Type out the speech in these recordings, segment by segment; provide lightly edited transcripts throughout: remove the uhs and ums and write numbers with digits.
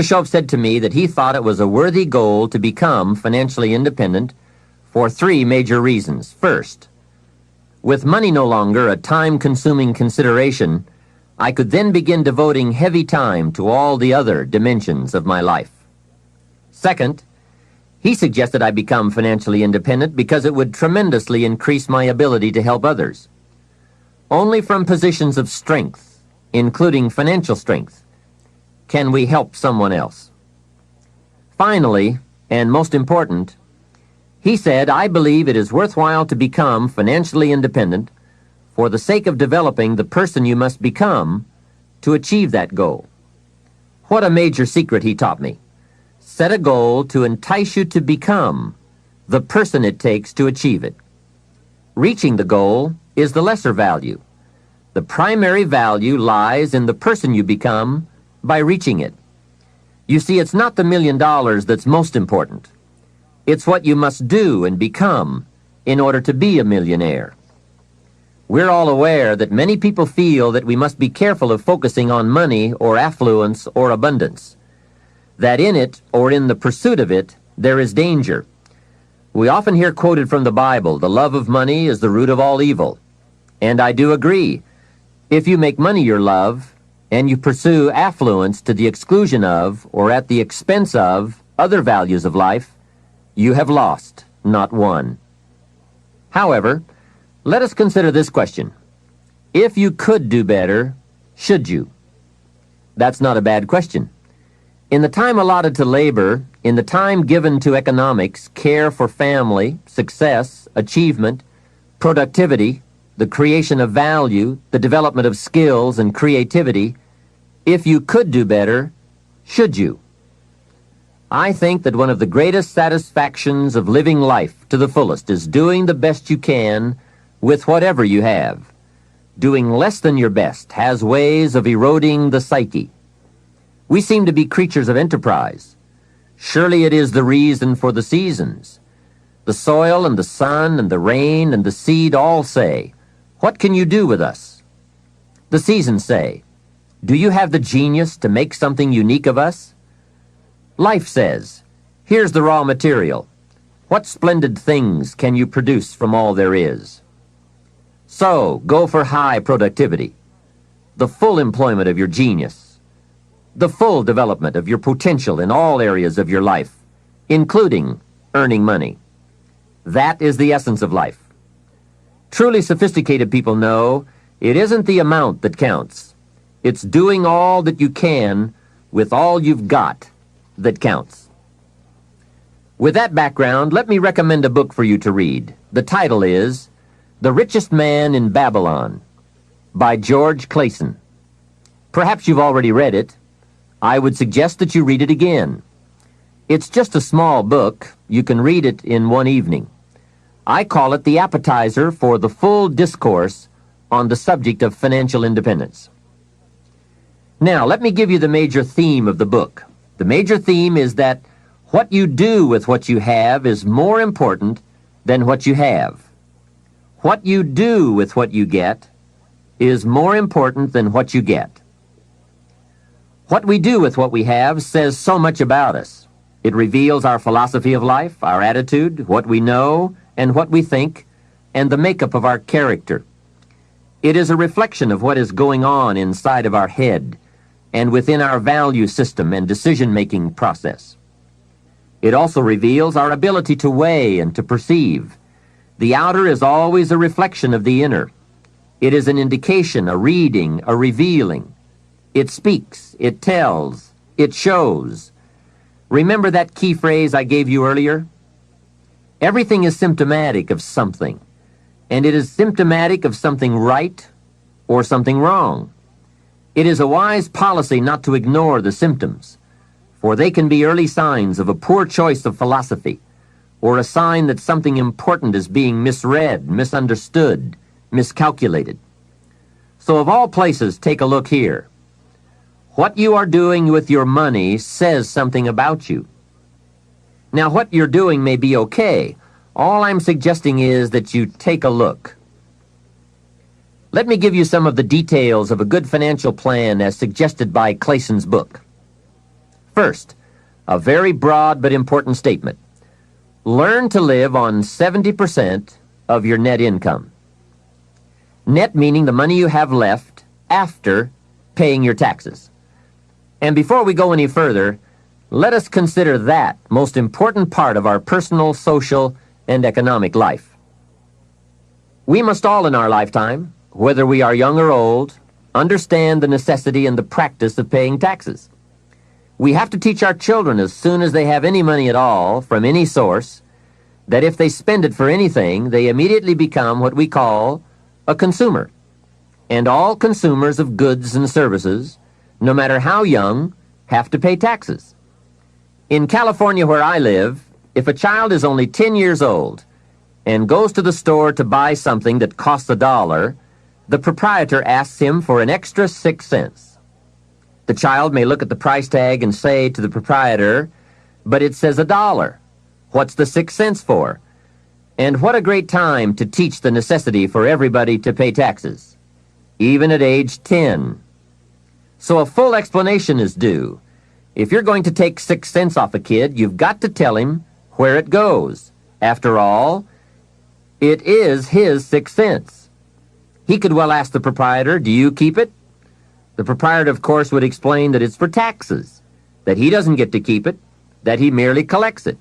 Shoaf said to me that he thought it was a worthy goal to become financially independent for three major reasons. First, with money no longer a time-consuming consideration, I could then begin devoting heavy time to all the other dimensions of my life. Second, he suggested I become financially independent because it would tremendously increase my ability to help others. Only from positions of strength, including financial strength, can we help someone else. Finally, and most important, he said, I believe it is worthwhile to become financially independent for the sake of developing the person you must become to achieve that goal. What a major secret he taught me. Set a goal to entice you to become the person it takes to achieve it. Reaching the goal is the lesser value. The primary value lies in the person you become by reaching it. You see, it's not the $1 million that's most important. It's what you must do and become in order to be a millionaire. We're all aware that many people feel that we must be careful of focusing on money or affluence or abundance, that in it or in the pursuit of it there is danger. We often hear quoted from the Bible, the love of money is the root of all evil. And I do agree. If you make money your love, and you pursue affluence to the exclusion of or at the expense of other values of life, you have lost, not won. However, let us consider this question. If you could do better, should you? That's not a bad question. In the time allotted to labor, in the time given to economics, care for family, success, achievement, productivity, the creation of value, the development of skills and creativity, if you could do better, should you? I think that one of the greatest satisfactions of living life to the fullest is doing the best you can with whatever you have. Doing less than your best has ways of eroding the psyche. We seem to be creatures of enterprise. Surely it is the reason for the seasons. The soil and the sun and the rain and the seed all say, "What can you do with us?" The seasons say, "Do you have the genius to make something unique of us?" Life says, "Here's the raw material. What splendid things can you produce from all there is?" So, go for high productivity, the full employment of your genius, the full development of your potential in all areas of your life, including earning money. That is the essence of life. Truly sophisticated people know it isn't the amount that counts. It's doing all that you can with all you've got that counts. With that background, let me recommend a book for you to read. The title is The Richest Man in Babylon by George Clason. Perhaps you've already read it. I would suggest that you read it again. It's just a small book. You can read it in one evening. I call it the appetizer for the full discourse on the subject of financial independence. Now, let me give you the major theme of the book. The major theme is that what you do with what you have is more important than what you have. What you do with what you get is more important than what you get. What we do with what we have says so much about us. It reveals our philosophy of life, our attitude, what we know, and what we think, and the makeup of our character. It is a reflection of what is going on inside of our head and within our value system and decision-making process. It also reveals our ability to weigh and to perceive. The outer is always a reflection of the inner. It is an indication, a reading, a revealing. It speaks, it tells, it shows. Remember that key phrase I gave you earlier? Everything is symptomatic of something, and it is symptomatic of something right or something wrong. It is a wise policy not to ignore the symptoms, for they can be early signs of a poor choice of philosophy, or a sign that something important is being misread, misunderstood, miscalculated. So of all places, take a look here. What you are doing with your money says something about you. Now, what you're doing may be okay. All I'm suggesting is that you take a look. Let me give you some of the details of a good financial plan as suggested by Clason's book. First, a very broad but important statement. Learn to live on 70% of your net income. Net meaning the money you have left after paying your taxes. And before we go any further, let us consider that most important part of our personal, social, and economic life. We must all in our lifetime, whether we are young or old, understand the necessity and the practice of paying taxes. We have to teach our children as soon as they have any money at all from any source that if they spend it for anything, they immediately become what we call a consumer. And all consumers of goods and services, no matter how young, have to pay taxes. In California, where I live, if a child is only 10 years old and goes to the store to buy something that costs $1, the proprietor asks him for an extra 6 cents. The child may look at the price tag and say to the proprietor, "But it says $1. What's the 6 cents for?" And what a great time to teach the necessity for everybody to pay taxes, even at age 10. So a full explanation is due. If you're going to take 6 cents off a kid, you've got to tell him where it goes. After all, it is his 6 cents. He could well ask the proprietor, "Do you keep it?" The proprietor, of course, would explain that it's for taxes, that he doesn't get to keep it, that he merely collects it.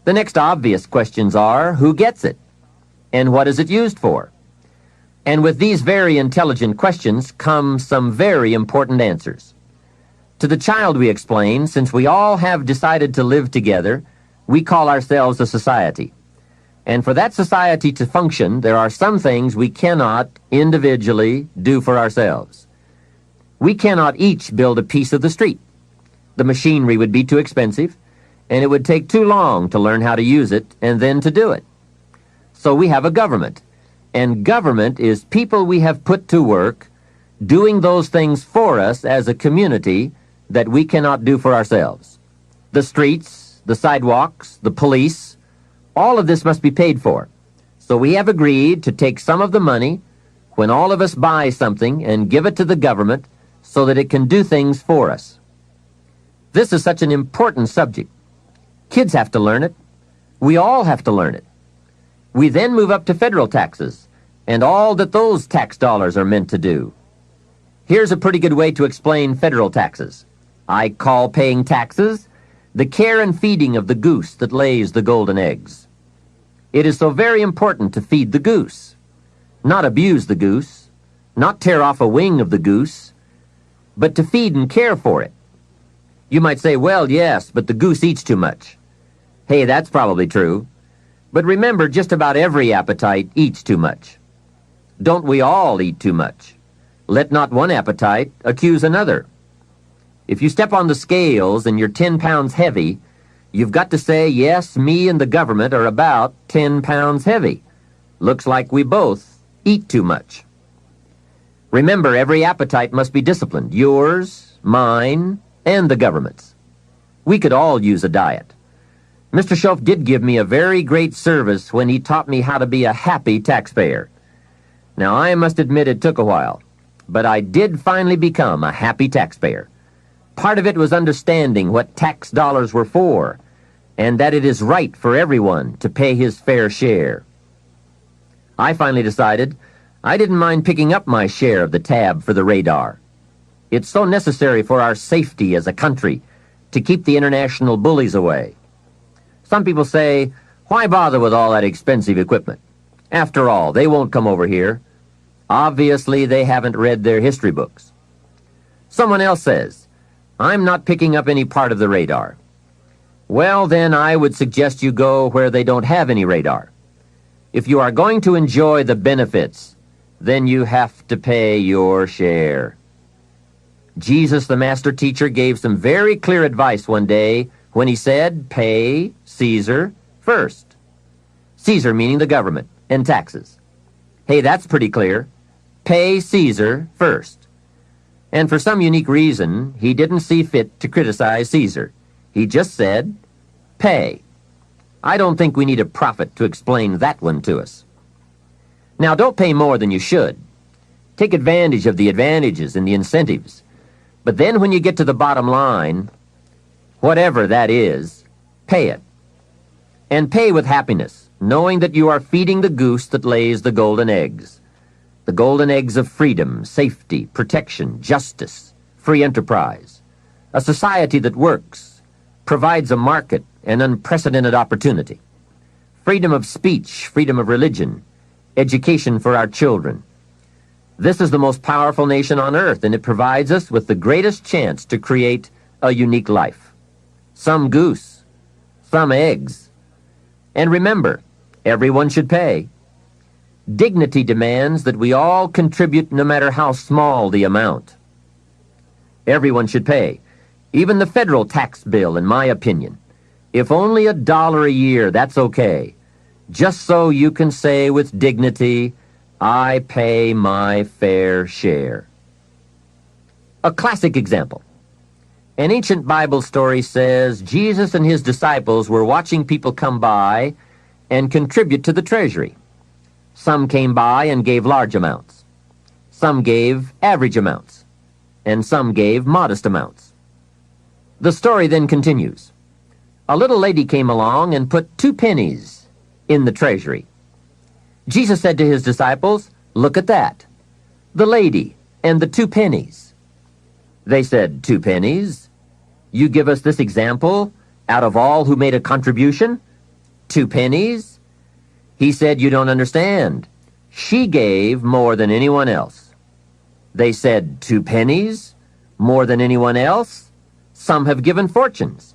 The next obvious questions are, who gets it? And what is it used for? And with these very intelligent questions come some very important answers. To the child we explain, since we all have decided to live together, we call ourselves a society. And for that society to function, there are some things we cannot individually do for ourselves. We cannot each build a piece of the street. The machinery would be too expensive, and it would take too long to learn how to use it and then to do it. So we have a government, and government is people we have put to work doing those things for us as a community that we cannot do for ourselves. The streets, the sidewalks, the police, all of this must be paid for. So we have agreed to take some of the money when all of us buy something and give it to the government so that it can do things for us. This is such an important subject. Kids have to learn it. We all have to learn it. We then move up to federal taxes and all that those tax dollars are meant to do. Here's a pretty good way to explain federal taxes. I call paying taxes the care and feeding of the goose that lays the golden eggs. It is so very important to feed the goose, not abuse the goose, not tear off a wing of the goose, but to feed and care for it. You might say, "Well, yes, but the goose eats too much." Hey, that's probably true. But remember, just about every appetite eats too much. Don't we all eat too much? Let not one appetite accuse another. If you step on the scales and you're 10 pounds heavy, you've got to say, "Yes, me and the government are about 10 pounds heavy. Looks like we both eat too much." Remember, every appetite must be disciplined. Yours, mine, and the government's. We could all use a diet. Mr. Shoaf did give me a very great service when he taught me how to be a happy taxpayer. Now, I must admit it took a while, but I did finally become a happy taxpayer. Part of it was understanding what tax dollars were for, and that it is right for everyone to pay his fair share. I finally decided I didn't mind picking up my share of the tab for the radar. It's so necessary for our safety as a country to keep the international bullies away. Some people say, "Why bother with all that expensive equipment? After all, they won't come over here." Obviously, they haven't read their history books. Someone else says, "I'm not picking up any part of the radar." Well, then I would suggest you go where they don't have any radar. If you are going to enjoy the benefits, then you have to pay your share. Jesus, the master teacher, gave some very clear advice one day when he said, "Pay Caesar first." Caesar meaning the government and taxes. Hey, that's pretty clear. Pay Caesar first. And for some unique reason, he didn't see fit to criticize Caesar. He just said, pay. I don't think we need a prophet to explain that one to us. Now, don't pay more than you should. Take advantage of the advantages and the incentives. But then when you get to the bottom line, Whatever that is, pay it. And pay with happiness, knowing that you are feeding the goose that lays the golden eggs. The golden eggs of freedom, safety, protection, justice, free enterprise. A society that works, provides a market and unprecedented opportunity. Freedom of speech, freedom of religion, education for our children. This is the most powerful nation on earth, and it provides us with the greatest chance to create a unique life. Some goose, some eggs. And remember, everyone should pay. Dignity demands that we all contribute no matter how small the amount. Everyone should pay. Even the federal tax bill, in my opinion. If only $1 a year, that's okay. Just so you can say with dignity, I pay my fair share. A classic example. An ancient Bible story says Jesus and his disciples were watching people come by and contribute to the treasury. Some came by and gave large amounts. Some gave average amounts. And some gave modest amounts. The story then continues. A little lady came along and put 2 pennies in the treasury. Jesus said to his disciples, "Look at that, the lady and the 2 pennies." They said, "2 pennies? You give us this example out of all who made a contribution? 2 pennies?" He said, "You don't understand. She gave more than anyone else." They said, 2 pennies? More than anyone else? Some have given fortunes.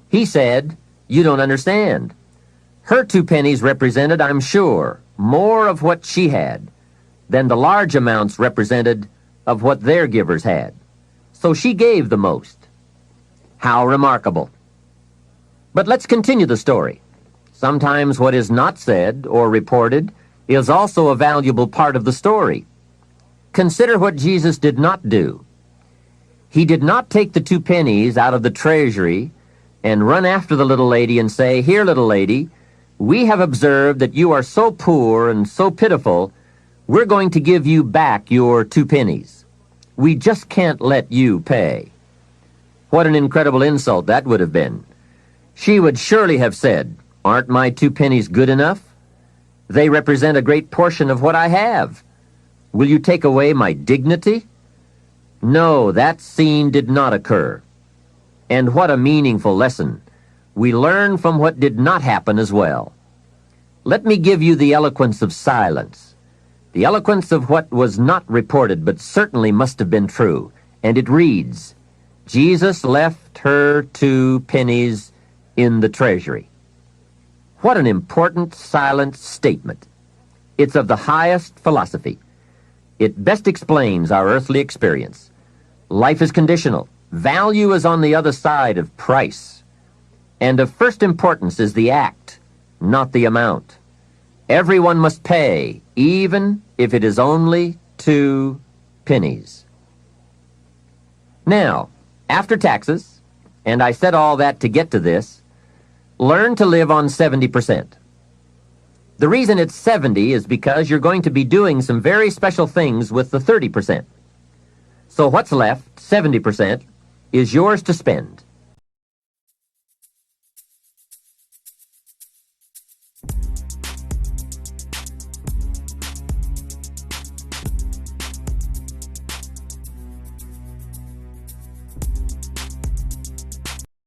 He said, "You don't understand. Her 2 pennies represented, I'm sure, more of what she had than the large amounts represented of what their givers had. So she gave the most." How remarkable. But let's continue the story. Sometimes what is not said or reported is also a valuable part of the story. Consider what Jesus did not do. He did not take the 2 pennies out of the treasury and run after the little lady and say, "Here, little lady, we have observed that you are so poor and so pitiful, we're going to give you back your 2 pennies. We just can't let you pay." What an incredible insult that would have been. She would surely have said, "Aren't my 2 pennies good enough? They represent a great portion of what I have. Will you take away my dignity?" No, that scene did not occur. And what a meaningful lesson. We learn from what did not happen as well. Let me give you the eloquence of silence, the eloquence of what was not reported but certainly must have been true. And it reads, Jesus left her 2 pennies in the treasury. What an important silent statement. It's of the highest philosophy. It best explains our earthly experience. Life is conditional. Value is on the other side of price. And of first importance is the act, not the amount. Everyone must pay, even if it is only 2 pennies. Now, after taxes, and I said all that to get to this, learn to live on 70%. The reason it's 70 is because you're going to be doing some very special things with the 30%. So what's left, 70%, is yours to spend.